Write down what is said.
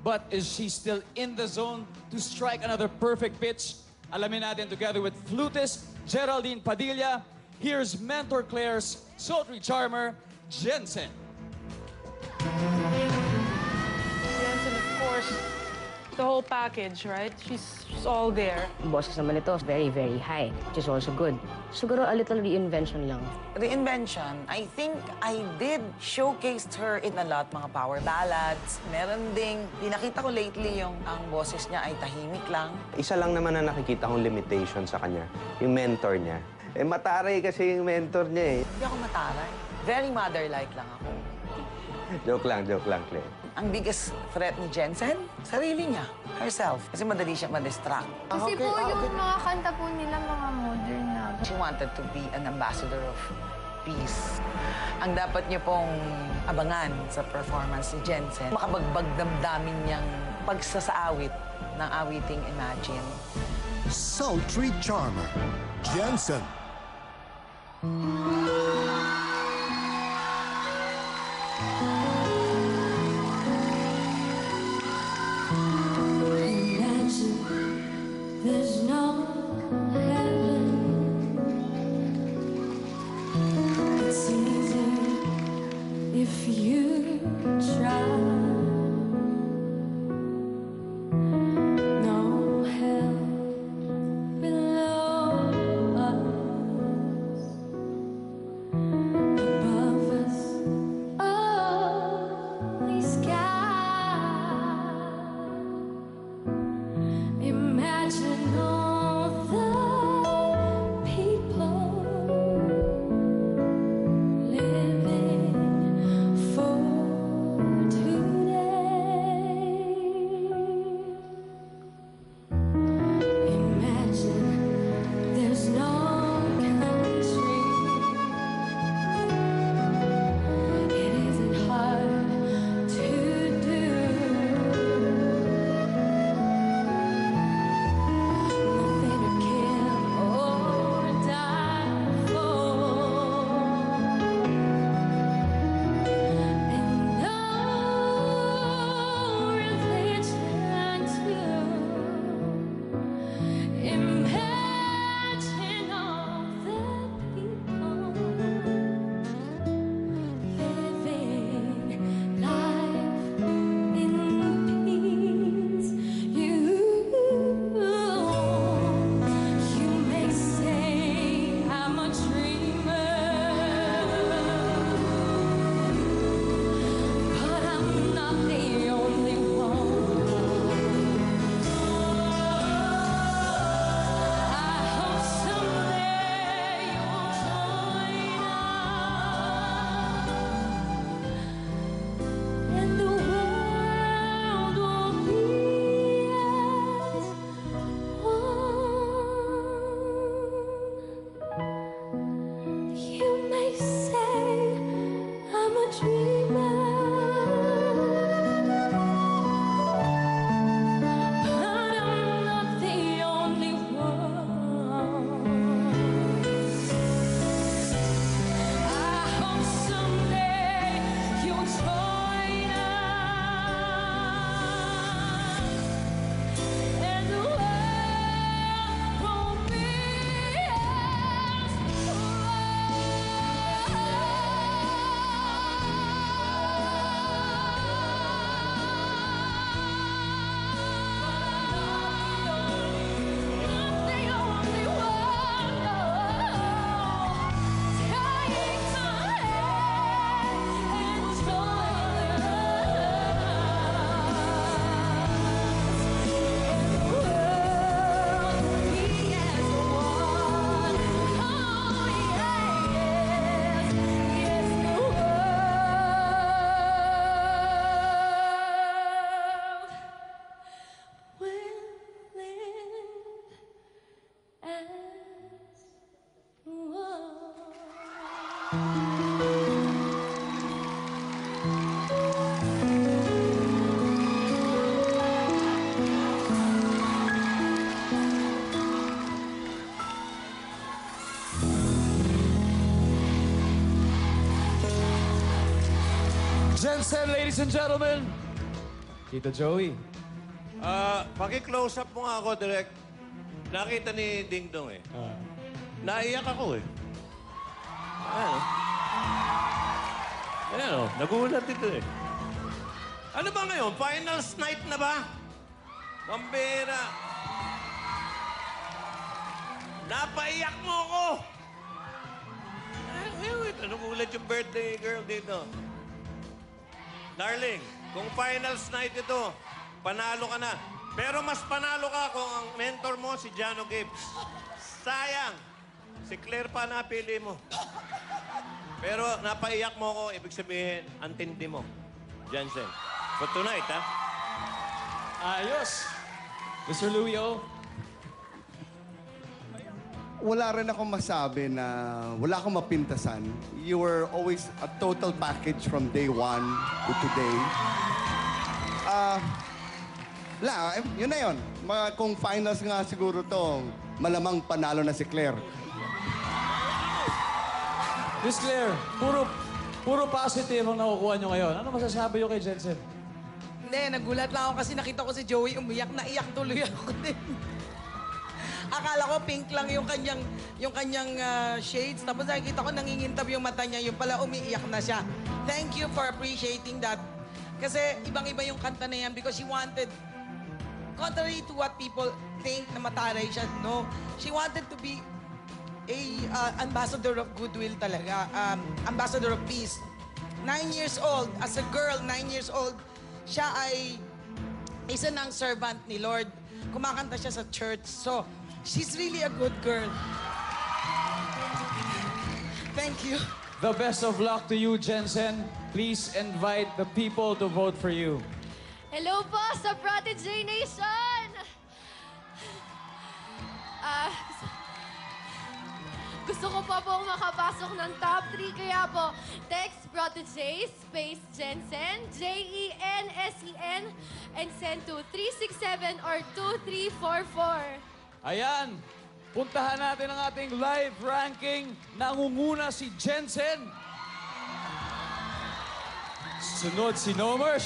But is she still in the zone to strike another perfect pitch? Alamin natin together with flutist Geraldine Padilla. Here's Mentor Claire's sultry charmer, Jensen. Jensen, of course, the whole package, right? She's all there. Boses naman ito, very, very high, which is also good. Siguro a little reinvention lang. Reinvention, I think I did showcase her in a lot, mga power ballads. Meron ding, pinakita ko lately yung ang boses niya ay tahimik lang. Isa lang naman na nakikita kong limitation sa kanya, yung mentor niya. Eh, mataray kasi yung mentor niya eh. Hindi ako mataray. Very mother-like lang ako. Joke lang, Claire. Ang biggest threat ni Jensen, sarili niya, herself. Kasi madali siya ma-distract. Kasi po yung mga kanta po nila, mga modern na. She wanted to be an ambassador of peace. Ang dapat niyo pong abangan sa performance ni Jensen, makabagbag damdamin niyang pagsasaawit ng awiting Imagine. Sultry charmer, Jensen. There's no heaven. It's easy if you try. No hell below us, above us, only sky. Imagine all the people living for today. Imagine there's no country. It isn't hard to do. Nothing to kill or die for, and no religion too. Imagine all the people living life in peace. You may say I'm a dreamer, but I'm not the only one. I hope someday you'll join us, and the world will be as one. You may say I'm a dreamer, but I'm not the only one. I hope someday you'll join us, and the world won't be as Jensen, ladies and gentlemen. Tito Joey. Paki-close up mo nga ako, direct. Nakita ni Ding Dong eh. Naiyak ako eh. Ayan o. Ayan o, nagulat ito eh. Ano ba ngayon? Finals night na ba? Pambira. Napaiyak mo ako! Wait, nagulat yung birthday girl dito. Darling, kung finals night ito, panalo ka na. Pero mas panalo ka kung ang mentor mo si Jano Gibbs. Sayang. Si Claire pa napili mo. Pero napaiyak mo ako, ibig sabihin, ang tindi mo. Jensen. For tonight, ha? Ayos. Mr. Luyo. Wala rin akong masabi na wala akong mapintasan. You were always a total package from day one to today. Yun na yun. Kung finals nga siguro to, malamang panalo na si Claire. Miss Claire, puro positive ang nakukuha nyo ngayon. Ano masasabi nyo kay Jensen? Hindi, nagulat lang ako kasi nakita ko si Joey umiyak. Naiyak tuloy ako din. Akala ko pink lang yung kanyang shades. Tapos nakikita ko nangingintab yung mata niya. Yung pala umiiyak na siya. Thank you for appreciating that. Kasi ibang-iba yung kanta na yan because she wanted, contrary to what people think na mataray siya, no? She wanted to be ambassador of goodwill talaga. Ambassador of peace. 9 years old, as a girl, 9 years old, siya ay isa ng servant ni Lord. Kumakanta siya sa church. So, she's really a good girl. Thank you. The best of luck to you, Jensen. Please invite the people to vote for you. Hello po sa Protege Nation! Gusto ko pa pong makapasok ng top 3, kaya po, text Protege, space Jensen, Jensen, and send to 367 or 2344. Ayan, puntahan natin ang ating live ranking. Nangunguna si Jensen. Sunod si Nomer.